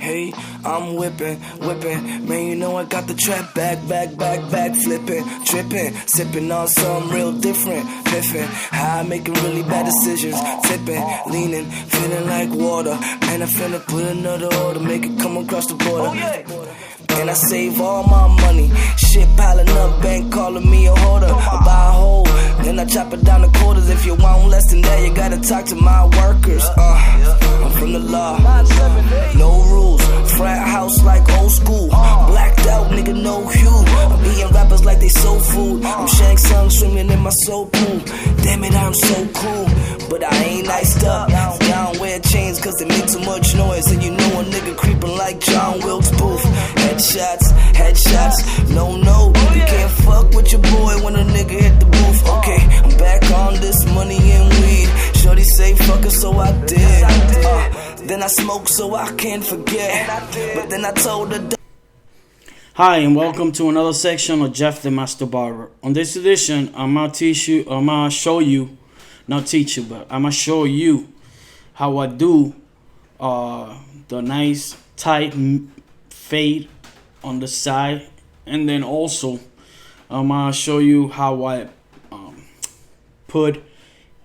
Hey, I'm whipping, man, you know I got the trap back, flipping, tripping, sipping on something real different, piffing, high, making really bad decisions, tipping, leaning, feeling like water, man, I finna put another order, make it come across the border. And I save all my money, shit piling up, bank calling me a hoarder. I buy a hole, then I chop it down to quarters. If you want less than that, you gotta talk to my workers. I'm from the law, no rules, frat house like old school. Blacked out, nigga, no hue. I'm eating rappers like they soul food. I'm Shang Tsung swimming in my soul pool. Damn it, I'm so cool, but I ain't iced up. I don't wear chains cause they make too much noise. And you know a nigga creeping like John Wilkes Booth. Headshots, no, you can't fuck with your boy when a nigga hit the booth. Okay, I'm back on this money and weed. Shorty say fuck it, so I did. Then I smoke so I can't forget. But then I told her. Hi, and welcome to another section of Jeff the Master Barber. On this edition, I'm gonna show you how I do the nice tight fade on the side, and then also I'm gonna show you how I put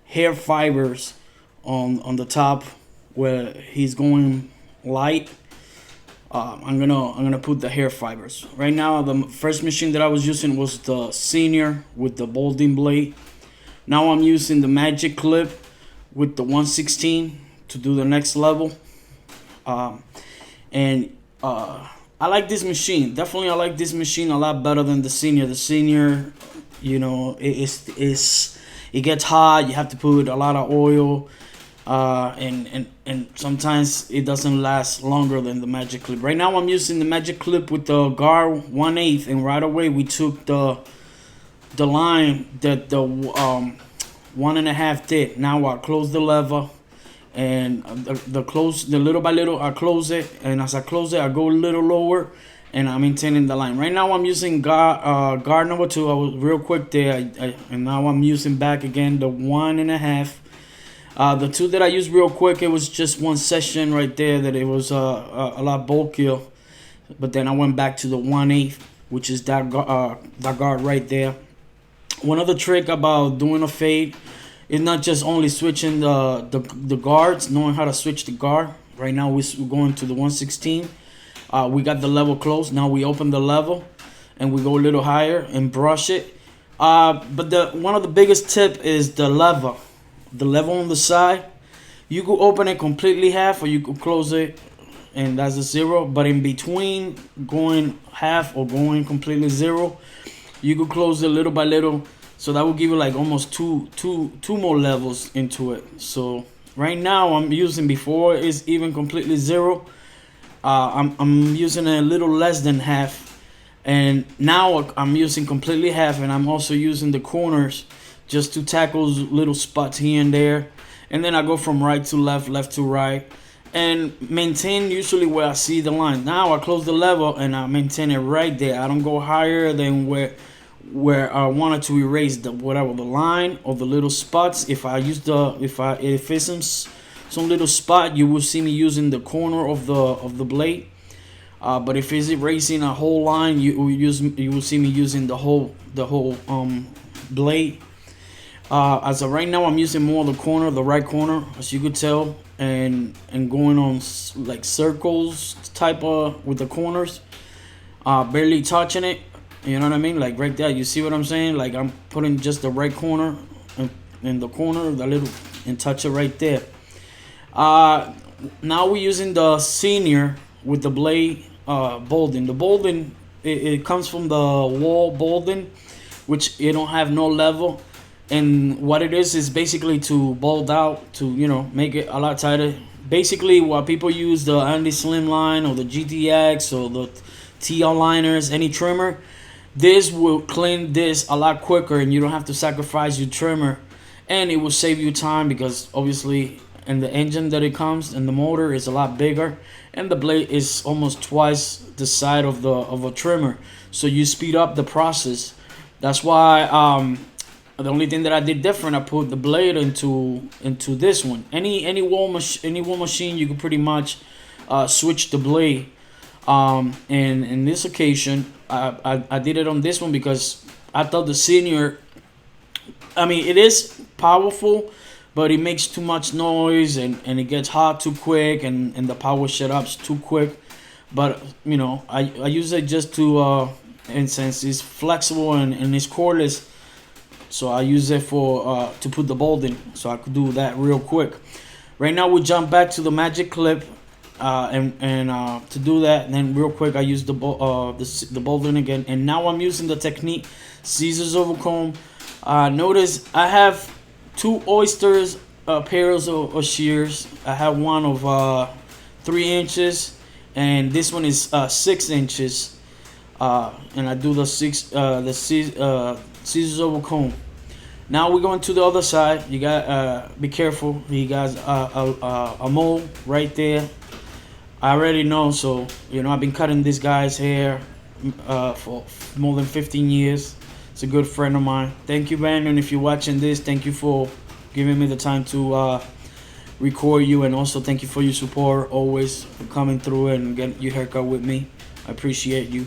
hair fibers on the top where he's going light. I'm gonna put the hair fibers. Right now, the first machine that I was using was the senior with the balding blade. Now I'm using the magic clip with the 116 to do the next level. I like this machine. Definitely, I like this machine a lot better than the senior. The senior, you know, it gets hot. You have to put a lot of oil, and sometimes it doesn't last longer than the magic clip. Right now, I'm using the magic clip with the guard 1/8, and right away we took the line that the 1.5 did. Now I close the lever. And the little by little I close it, and as I close it I go a little lower, and I'm maintaining the line. Right now I'm using guard number 2. I was real quick there, and now I'm using back again the 1.5. The 2 that I used real quick, it was just one session right there that it was a lot bulkier, but then I went back to the 1/8, which is that guard right there. One other trick about doing a fade, it's not just only switching the guards, knowing how to switch the guard. Right now we're going to the 116. We got the level closed. Now we open the level and we go a little higher and brush it. But one of the biggest tip is the lever. The lever on the side. You could open it completely half, or you could close it and that's a 0. But in between going half or going completely 0, you could close it little by little. So that will give you like almost two more levels into it. So right now I'm using, before it's even completely 0, I'm using a little less than half, and now I'm using completely half, and I'm also using the corners just to tackle little spots here and there, and then I go from right to left, left to right, and maintain usually where I see the line. Now I close the level and I maintain it right there. I don't go higher than where I wanted to erase the line or the little spots. If it's some little spot, you will see me using the corner of the blade. But if it's erasing a whole line, you will see me using the whole blade. As of right now, I'm using more the corner, the right corner, as you could tell, and going on like circles type of with the corners, barely touching it. You know what I mean? Like right there, you see what I'm saying? Like I'm putting just the right corner in the corner, the little, and touch it right there. Now we're using the senior with the blade balding. The balding, it comes from the wall balding, which it don't have no level. And what it is basically to bald out, to, you know, make it a lot tighter. Basically, what people use the Andy Slimline or the GTX or the TL liners, any trimmer, this will clean this a lot quicker, and you don't have to sacrifice your trimmer, and it will save you time, because obviously in the engine that it comes and the motor is a lot bigger, and the blade is almost twice the size of a trimmer, so you speed up the process. That's why the only thing that I did different, I put the blade into this one. Any wall machine you can pretty much switch the blade. And in this occasion, I did it on this one because I thought the senior, I mean, it is powerful, but it makes too much noise and it gets hot too quick, and the power shut ups too quick. But you know, I use it just to and since it's flexible and it's cordless, so I use it for to put the bolt in, so I could do that real quick. Right now we jump back to the magic clip, and to do that, and then real quick I use the bolt in again, and now I'm using the technique scissors over comb. Notice I have two oysters pairs of shears. I have one of 3 inches, and this one is 6 inches. And I do the scissors over comb. Now we're going to the other side. You got be careful. You guys a mole right there. I already know, so you know I've been cutting this guy's hair for more than 15 years. It's a good friend of mine. Thank you, Brandon. If you're watching this, thank you for giving me the time to record you, and also thank you for your support always, for coming through and getting your haircut with me. I appreciate you.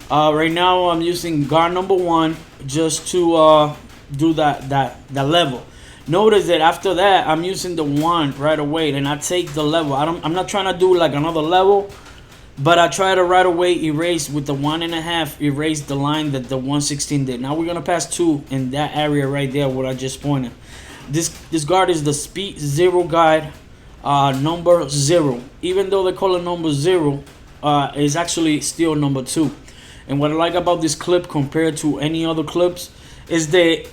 Right now I'm using guard number 1 just to do that level. Notice that after that I'm using the 1 right away, and I take the level. I'm not trying to do like another level, but I try to right away erase with the 1.5, erase the line that the 1/16 did. Now we're gonna pass 2 in that area right there where I just pointed. This guard is the Speed Zero guide, number 0. Even though they call it number 0, it's actually still number 2. And what I like about this clip compared to any other clips is that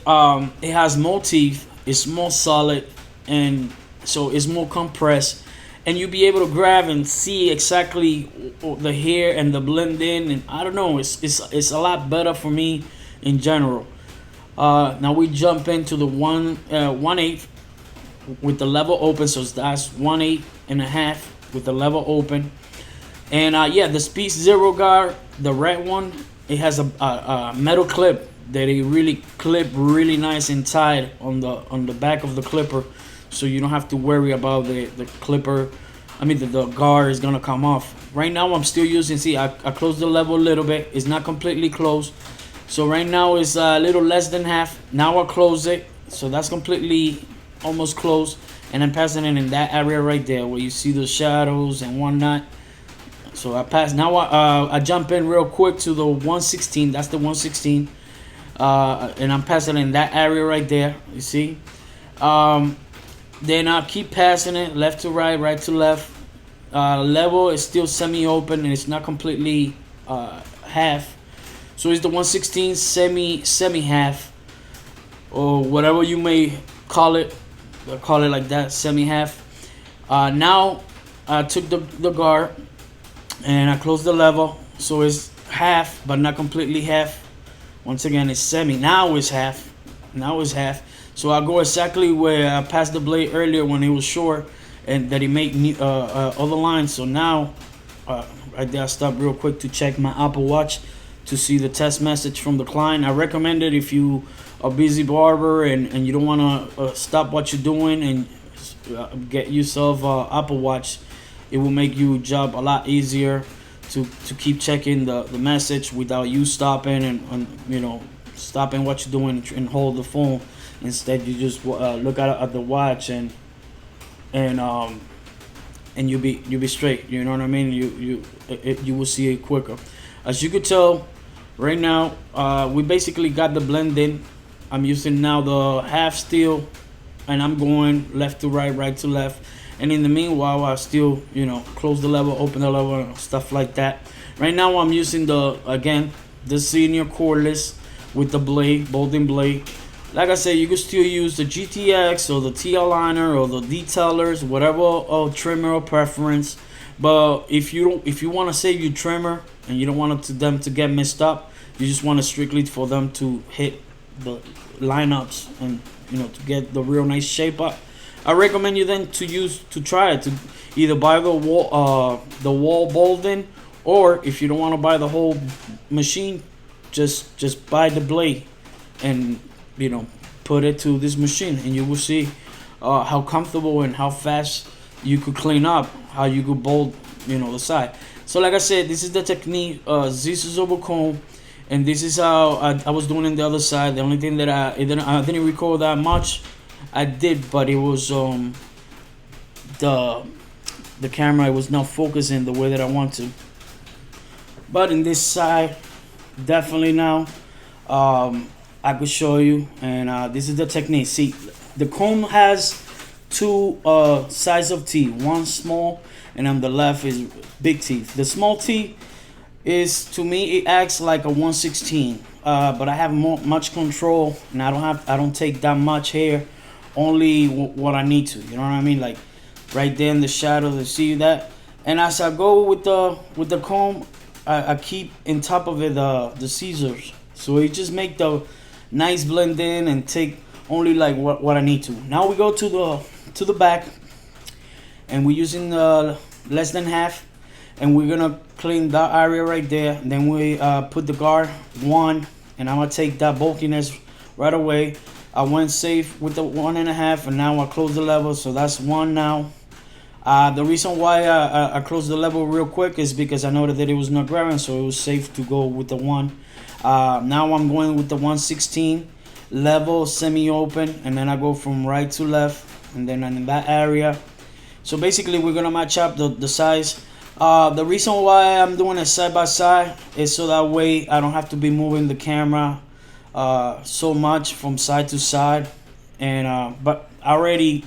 it has more teeth, it's more solid, and so it's more compressed, and you'll be able to grab and see exactly the hair and the blend in, and I don't know, it's a lot better for me in general. Now we jump into the 1/8 with the level open, so that's 1/8.5 with the level open. And yeah, the Speed Zero guard, the red one, it has a metal clip that it really clip really nice and tight on the back of the clipper, so you don't have to worry about the clipper. I mean the guard is gonna come off. Right now I'm still using. See, I closed the level a little bit. It's not completely closed, so right now it's a little less than half. Now I close it, so that's completely almost closed, and I'm passing it in that area right there where you see the shadows and whatnot. So I pass. Now I jump in real quick to the 1/16. That's the 1/16, and I'm passing in that area right there. You see. Then I keep passing it left to right, right to left. Level is still semi-open and it's not completely half. So it's the 1/16 semi half, or whatever you may call it. I call it like that, semi half. Now I took the guard and I closed the level, so it's half but not completely half. Once again, it's semi. Now it's half. Now it's half. So I go exactly where I passed the blade earlier when it was short, and that it made other lines. So now right there I stop real quick to check my Apple Watch to see the text message from the client. I recommend it if you are a busy barber and you don't want to stop what you're doing and get yourself Apple Watch. It will make your job a lot easier to keep checking the message without you stopping and you know, stopping what you're doing and hold the phone. Instead you just look at the watch and you'll be straight. You know what I mean? You will see it quicker. As you could tell right now, we basically got the blend in. I'm using now the half steel, and I'm going left to right, right to left. And in the meanwhile, I still, you know, close the level, open the level, and stuff like that. Right now, I'm using the senior cordless with the blade, bolting blade. Like I said, you can still use the GTX or the TL liner or the detailers, whatever trimmer or preference. But if you want to save your trimmer and you don't want them to get messed up, you just want it strictly for them to hit the lineups and, you know, to get the real nice shape up. I recommend you then to try it, to either buy the wall bolting, or if you don't want to buy the whole machine, just buy the blade and, you know, put it to this machine, and you will see how comfortable and how fast you could clean up, how you could bolt the side. So like I said, this is the technique, scissors over comb, and this is how I was doing in the other side. The only thing that I didn't record that much, I did, but it was the camera was not focusing the way that I want to. But in this side, definitely now, I could show you, and this is the technique. See, the comb has two sides of teeth, one small, and on the left is big teeth. The small teeth is, to me, it acts like a 1/16, but I have much control, and I don't take that much hair, only what I need to. You know what I mean? Like right there in the shadow, to see that. And as I go with the comb, I keep in top of it the scissors, so it just make the nice blend in and take only like what I need to. Now we go to the back, and we're using less than half, and we're gonna clean that area right there. Then we put the guard 1, and I'm gonna take that bulkiness right away. I went safe with the 1.5, and now I close the level, so that's 1 now. The reason why I closed the level real quick is because I noted that it was not grabbing, so it was safe to go with the 1. Now I'm going with the 1/16 level, semi-open, and then I go from right to left, and then in that area. So basically we're gonna match up the size. The reason why I'm doing it side by side is so that way I don't have to be moving the camera so much from side to side, and but I already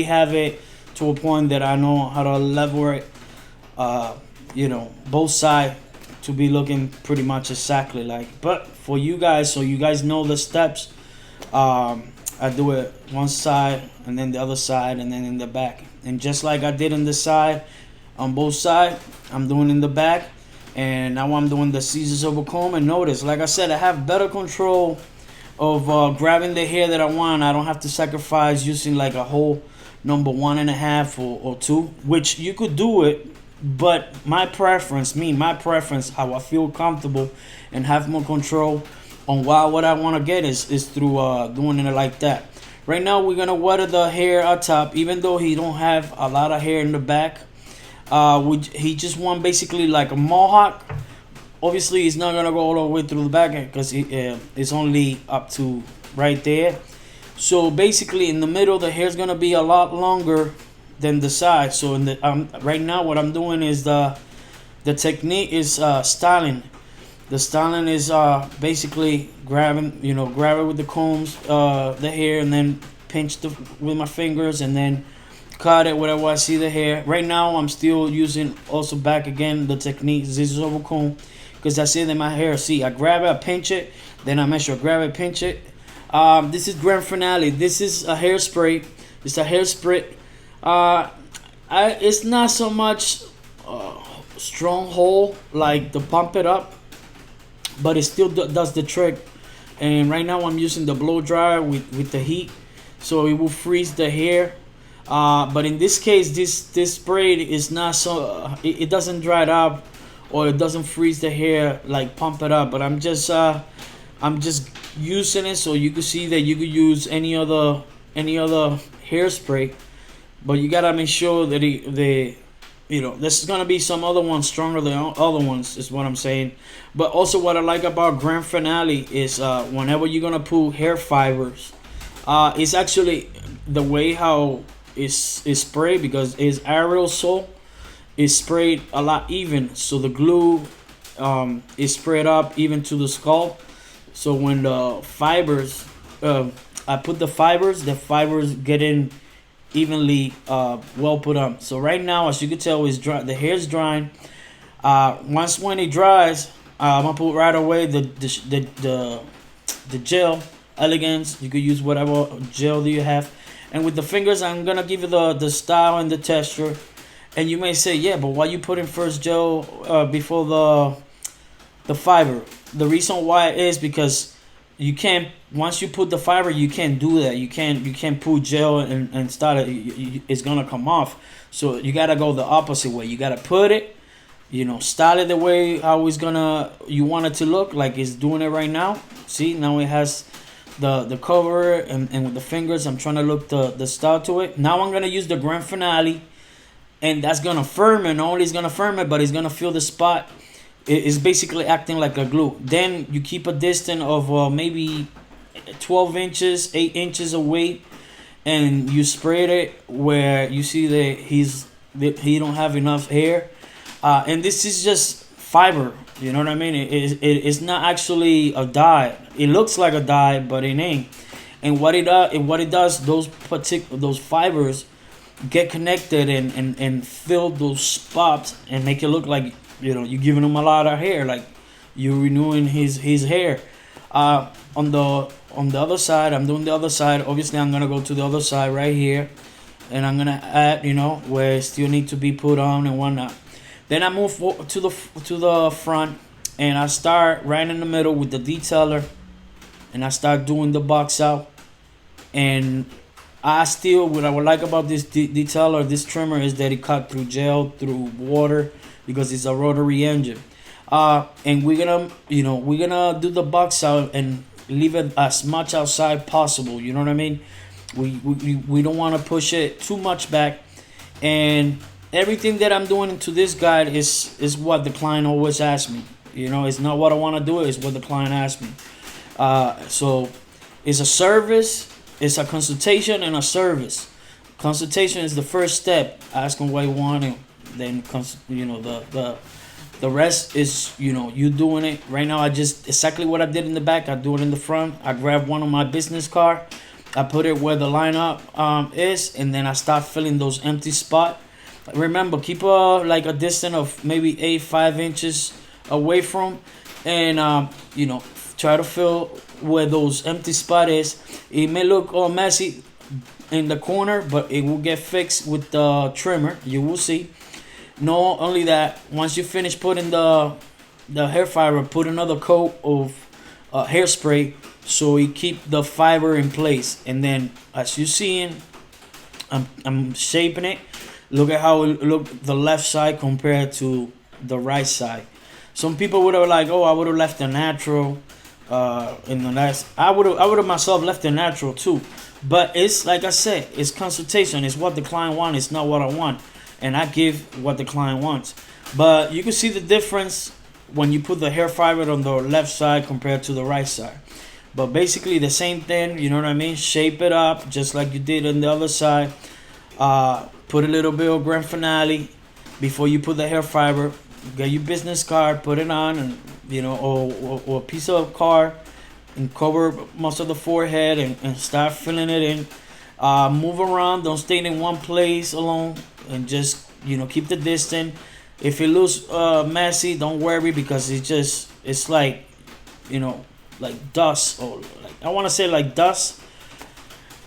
have it to a point that I know how to level it, both sides to be looking pretty much exactly like. But for you guys, so you guys know the steps, I do it one side and then the other side and then in the back. And just like I did in the side, on both sides, I'm doing in the back. And now I'm doing the scissors over comb. And notice, like I said, I have better control of grabbing the hair that I want. I don't have to sacrifice using like a whole number 1.5 or 2, which you could do it, but my preference, how I feel comfortable and have more control on what I want to get is through doing it like that. Right now we're gonna water the hair at top, even though he don't have a lot of hair in the back. He just want basically like a mohawk. Obviously he's not gonna go all the way through the back because it's only up to right there. So basically in the middle the hair is gonna be a lot longer than the side. So in the right now what I'm doing is the technique is styling. The styling is basically grab it with the combs, the hair, and then pinch with my fingers, and then cut it wherever I see the hair. Right now I'm still using also back again the technique scissors over comb, because I see that my hair, see, I grab it, I pinch it, then I measure, grab it, pinch it. This is grand finale. This is a hairspray. It's a hairspray. It's not so much strong hole like the pump it up, but it still does the trick. And right now I'm using the blow dryer with the heat, so it will freeze the hair. But in this case, this spray is not so it doesn't dry it up, or it doesn't freeze the hair like pump it up. But I'm just using it so you can see that you could use any other hairspray, but you gotta make sure that this is gonna be some other ones stronger than other ones, is what I'm saying. But also what I like about grand finale is whenever you're gonna pull hair fibers, it's actually the way how it's sprayed, because it's aerosol. It's sprayed a lot even, so the glue is sprayed up even to the scalp. So when the fibers, I put the fibers get in evenly well put on. So right now, as you can tell, it's dry. The hair is drying. When it dries, I'm gonna put right away the gel elegance. You could use whatever gel that you have, and with the fingers, I'm gonna give you the style and the texture. And you may say, yeah, but why you put in first gel before the fiber? The reason why is because you can't, once you put the fiber, you can't do that. You can't put gel and start it. It's gonna come off. So you gotta go the opposite way. You gotta put it, style it the way how it's you want it to look like it's doing it right now. See, now it has the cover, and with the fingers I'm trying to look the style to it. Now I'm gonna use the grand finale and that's gonna firm it. Not only it's gonna firm it, but it's gonna fill the spot. It's basically acting like a glue. Then you keep a distance of maybe 12 inches, 8 inches away, and you sprayed it where you see that he don't have enough hair, and this is just fiber. You know what I mean? It's not actually a dye. It looks like a dye, but it ain't. And what it does, those fibers get connected and fill those spots and make it look like, you know, you're giving him a lot of hair, like you're renewing his hair. On the other side, I'm doing the other side. Obviously, I'm gonna go to the other side right here, and I'm gonna add, you know, where it still need to be put on and whatnot. Then I move to the front, and I start right in the middle with the detailer, and I start doing the box out. And what I would like about this detailer, this trimmer, is that it cut through gel, through water, because it's a rotary engine. And we're gonna do the box out and leave it as much outside possible. You know what I mean? We don't want to push it too much back. And everything that I'm doing to this guide is what the client always asks me. You know, it's not what I want to do, it's what the client asks me. So it's a service, it's a consultation and a service. Consultation is the first step. Ask them what you want, and then you know, the rest is, you know, you doing it. Right now, I just exactly what I did in the back, I do it in the front. I grab one of my business card, I put it where the lineup is, and then I start filling those empty spots. Remember, keep a distance of maybe 5 inches away from, and you know, try to fill where those empty spot is. It may look all messy in the corner, but it will get fixed with the trimmer. You will see. Not only that, once you finish putting the hair fiber, put another coat of hairspray so you keep the fiber in place. And then, as you seeing, I'm shaping it. Look at how it look the left side compared to the right side. Some people would have like, oh, I would have left the natural. In the last, I would have myself left it natural too. But it's like I said, it's consultation. It's what the client wants. It's not what I want. And I give what the client wants. But you can see the difference when you put the hair fiber on the left side compared to the right side. But basically the same thing, you know what I mean? Shape it up just like you did on the other side. Put a little bit of grand finale before you put the hair fiber. Get your business card, put it on, and you know, or a piece of card, and cover most of the forehead, and start filling it in. Move around, don't stay in one place alone, and just, you know, keep the distance. If it looks messy, don't worry, because it's like, you know, like dust, or like, I want to say like dust,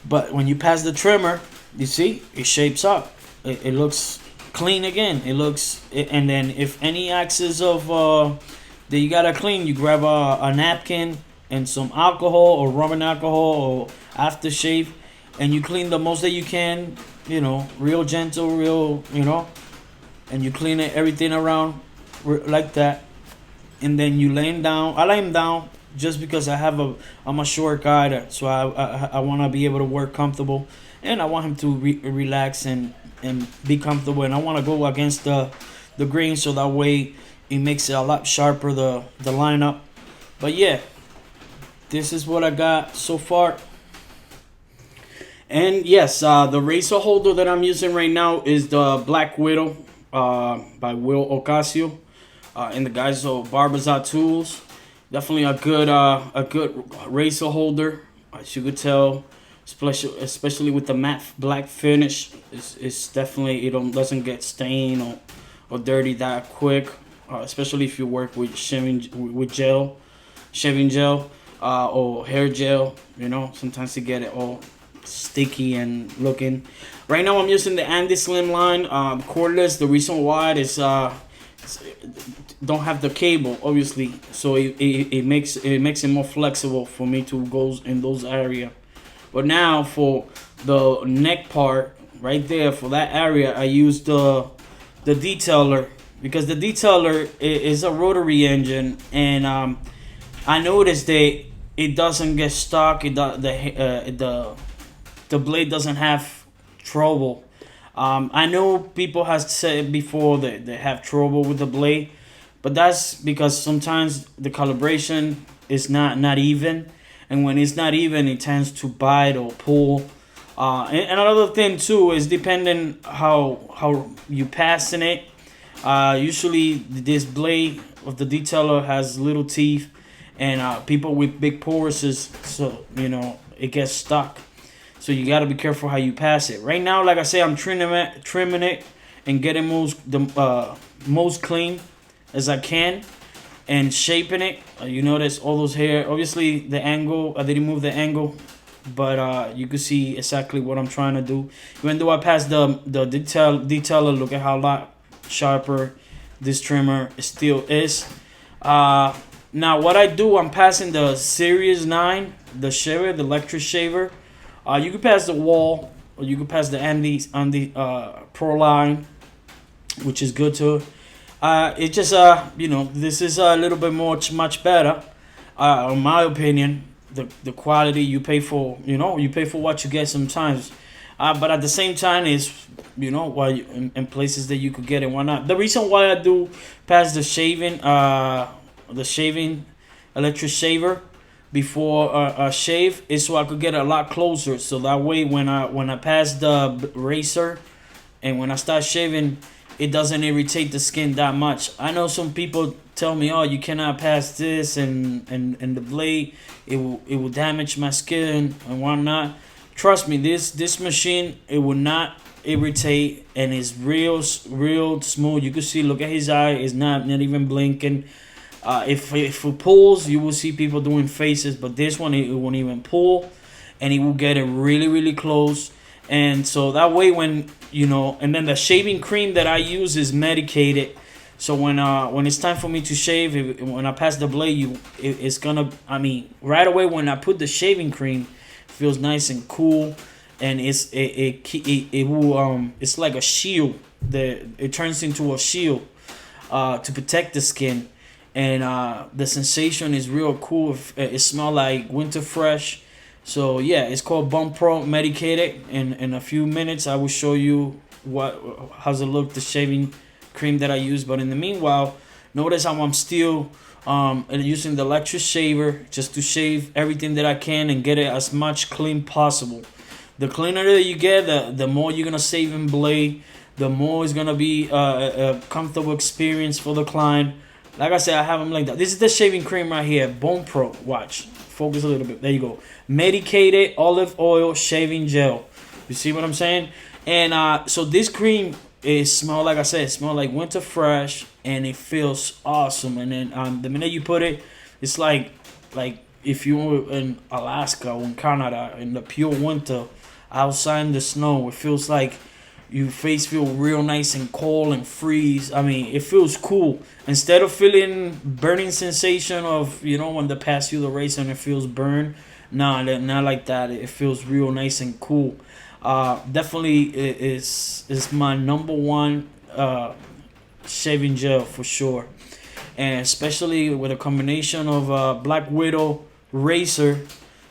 but when you pass the trimmer, you see it shapes up. It looks clean again. And then if any axis of that you gotta clean, you grab a napkin and some alcohol or rubbing alcohol or aftershave, and you clean the most that you can, you know, real gentle, real, you know, and you clean it, everything around like that. And then you lay him down. I lay him down just because I'm a short guy, so I want to be able to work comfortable, and I want him to relax and be comfortable, and I want to go against the grain, so that way it makes it a lot sharper, the lineup. But yeah, this is what I got so far. And yes, the razor holder that I'm using right now is the Black Widow by Will Ocasio, and the guys of Barberzat Tools. Definitely a good razor holder, as you could tell, especially with the matte black finish. It's definitely, it doesn't get stained or dirty that quick, especially if you work with shaving gel, or hair gel. You know, sometimes you get it all sticky and looking. Right now I'm using the Andy Slimline cordless. The reason why is don't have the cable, obviously, so it makes it more flexible for me to go in those areas. But now for the neck part right there, for that area, I use the detailer, because the detailer is a rotary engine, and I noticed that it doesn't get stuck. The blade doesn't have trouble. I know people has said before that they have trouble with the blade, but that's because sometimes the calibration is not even, and when it's not even, it tends to bite or pull. And another thing too is depending how you passing it. Usually this blade of the detailer has little teeth, and people with big porises, so it gets stuck. So you gotta be careful how you pass it. Right now, like I say, I'm trimming it, and getting most clean as I can, and shaping it. You notice all those hair. Obviously, the angle. I didn't move the angle, but you can see exactly what I'm trying to do. Even though I passed the detailer, look at how a lot sharper this trimmer still is. Now what I do, I'm passing the Series 9, the shaver, the electric shaver. You can pass the wall, or you can pass the Andy Pro line, which is good too. It just this is a little bit much better, in my opinion. The quality you pay for, you pay for what you get sometimes. But at the same time, is why in places that you could get it, why not? The reason why I do pass the shaving electric shaver before a shave is so I could get a lot closer. So that way, when I pass the razor and when I start shaving, it doesn't irritate the skin that much. I know some people tell me, oh, you cannot pass this and the blade, it will damage my skin and whatnot. Trust me, this machine, it will not irritate, and it's real smooth. You can see, look at his eye, it's not even blinking. If it pulls, you will see people doing faces, but this one, it won't even pull, and it will get it really close. And so that way, when and then the shaving cream that I use is medicated. So when it's time for me to shave, when I pass the blade, it's gonna. I mean, right away when I put the shaving cream, it feels nice and cool, and it's like a shield. It turns into a shield to protect the skin, and the sensation is real cool. It smells like winter fresh. So yeah, it's called Bump Pro Medicated. In a few minutes, I will show you how's it look, the shaving cream that I use. But in the meanwhile, notice how I'm still using the electric shaver just to shave everything that I can and get it as much clean possible. The cleaner that you get, the more you're gonna save in blade, the more it's gonna be a comfortable experience for the client. Like I said, I have them like that. This is the shaving cream right here, Bone Pro. Watch, focus a little bit. There you go. Medicated olive oil shaving gel. You see what I'm saying? And so this cream, it smells, like I said, it smells like winter fresh, and it feels awesome. And then the minute you put it, it's like if you were in Alaska or in Canada in the pure winter, outside in the snow, it feels like your face feel real nice and cold and freeze. I mean, it feels cool. Instead of feeling burning sensation of, when they pass you the razor and it feels burn. Nah, not like that. It feels real nice and cool. Definitely is my number one shaving gel for sure. And especially with a combination of Black Widow razor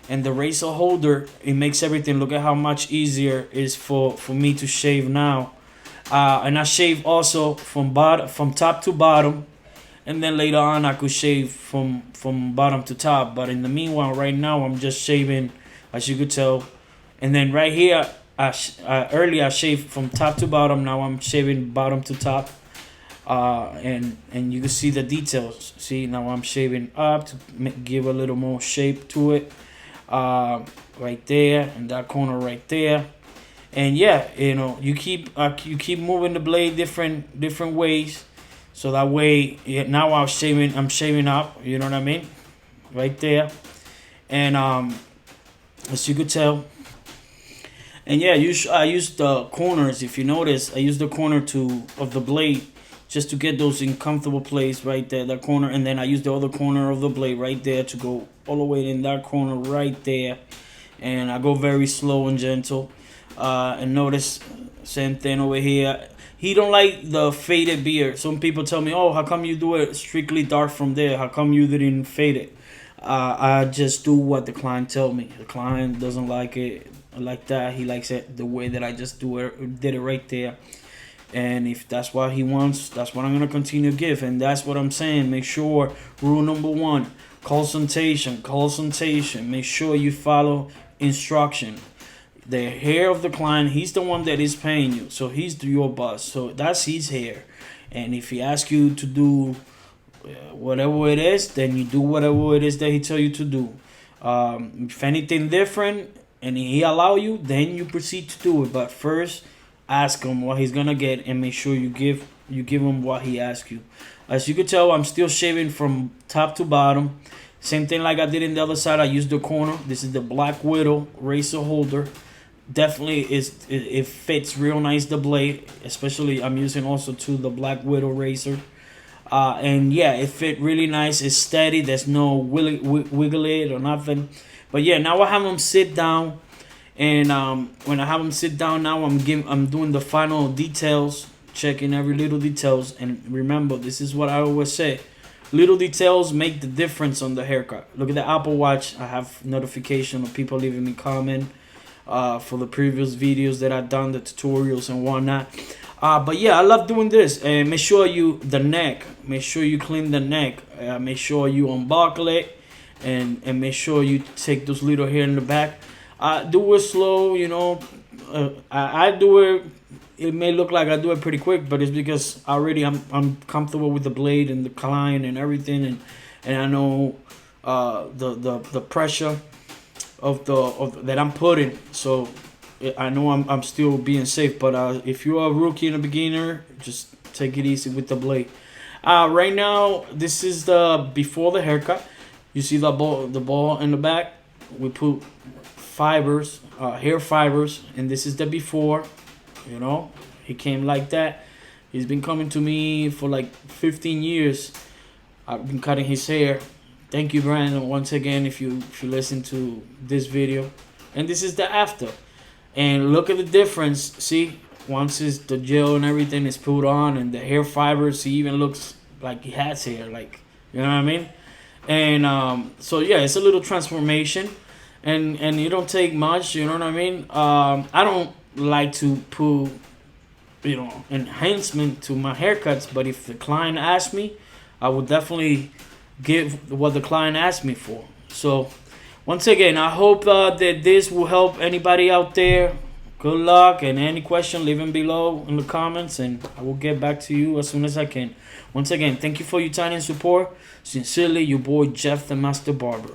and the razor holder, it makes everything. Look at how much easier it is for me to shave now. And I shave also from top to bottom, and then later on I could shave from bottom to top. But in the meanwhile, right now I'm just shaving, as you could tell. And then right here, earlier I shaved from top to bottom. Now I'm shaving bottom to top. And you can see the details. See, now I'm shaving up to give a little more shape to it. Right there, and that corner right there. And yeah, you keep moving the blade different ways, so that way, now I'm shaving up, you know what I mean, right there. And as you could tell, and yeah, I use the corners. If you notice, I use the corner of the blade just to get those in comfortable place right there, that corner. And then I use the other corner of the blade right there to go all the way in that corner right there. And I go very slow and gentle. And notice, same thing over here. He don't like the faded beard. Some people tell me, oh, how come you do it strictly dark from there? How come you didn't fade it? I just do what the client tell me. The client doesn't like it. like that. He likes it the way that I just did it right there. And if that's what he wants, that's what I'm gonna continue to give. And that's what I'm saying. Make sure, rule number one, consultation. Make sure you follow instruction. The hair of the client, he's the one that is paying you, so he's your boss. So that's his hair. And if he asks you to do whatever it is, then you do whatever it is that he tell you to do. If anything different and he allow you, then you proceed to do it. But first, ask him what he's gonna get and make sure you give him what he asks you. As you can tell, I'm still shaving from top to bottom. Same thing like I did in the other side. I used the corner. This is the Black Widow razor holder. Definitely it fits real nice, the blade. Especially I'm using also too the Black Widow razor. And yeah, it fit really nice. It's steady. There's no wiggle it or nothing. But yeah, now I have him sit down. And when I have him sit down now, I'm doing the final details, checking every little details. And remember, this is what I always say: little details make the difference on the haircut. Look at the Apple Watch. I have notification of people leaving me comment for the previous videos that I've done, the tutorials and whatnot. But yeah, I love doing this. And make sure the neck. Make sure you clean the neck. Make sure you unbuckle it, and make sure you take those little hair in the back. Do it slow, you know. I do it. It may look like I do it pretty quick, but it's because already I'm comfortable with the blade and the client and everything, and I know the pressure of that I'm putting. So I know I'm still being safe. But if you're a rookie and a beginner, just take it easy with the blade. Right now, this is the before the haircut. You see the ball in the back. We put fibers, hair fibers, and this is the before. You know, he came like that. He's been coming to me for like 15 years. I've been cutting his hair. Thank you, Brandon, once again, if you listen to this video. And this is the after. And look at the difference. See, once the gel and everything is put on, and the hair fibers, he even looks like he has hair, like, you know what I mean? And so yeah, it's a little transformation. And it don't take much, you know what I mean? I don't like to put, you know, enhancement to my haircuts, but if the client asks me, I would definitely give what the client asked me for. So once again, I hope that this will help anybody out there. Good luck, and any question, leave them below in the comments, and I will get back to you as soon as I can. Once again, thank you for your time and support. Sincerely, your boy Jeff the Master Barber.